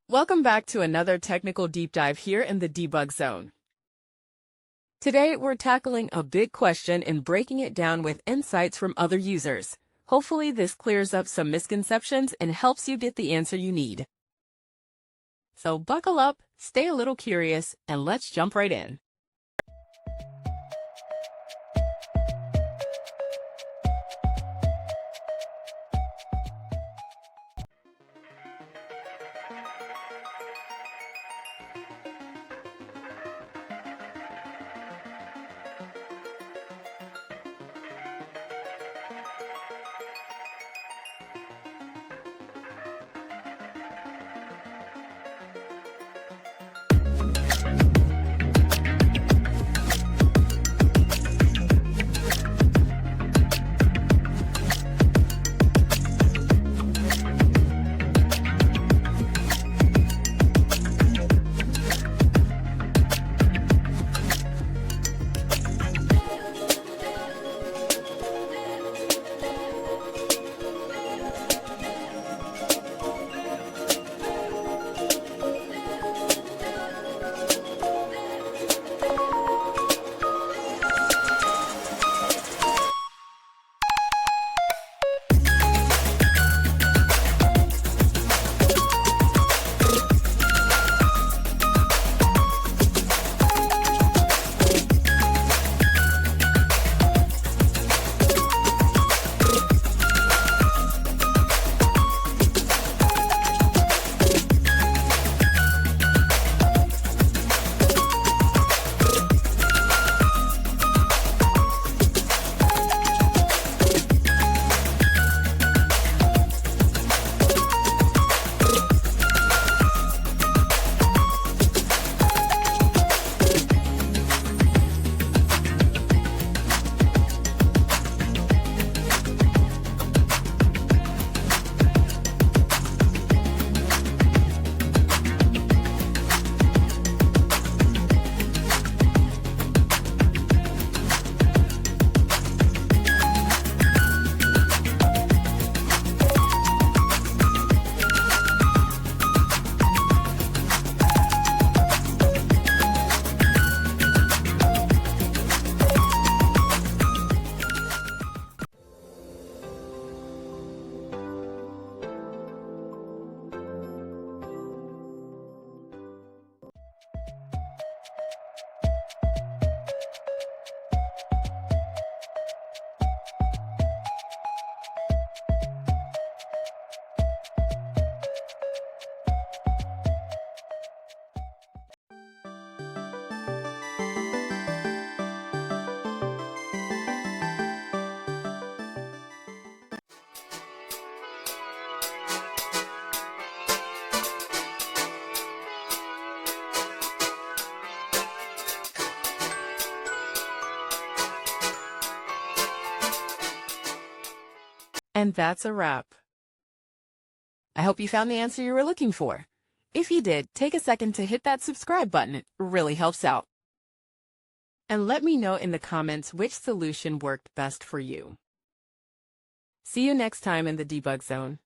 Welcome back to another technical deep dive here in the Debug Zone. Today, we're tackling a big question and breaking it down with insights from other users. Hopefully, this clears up some misconceptions and helps you get the answer you need. So buckle up, stay a little curious, and let's jump right in. And that's a wrap. I hope you found the answer you were looking for. If you did, take a second to hit that subscribe button. It really helps out. And let me know in the comments which solution worked best for you. See you next time in the Debug Zone.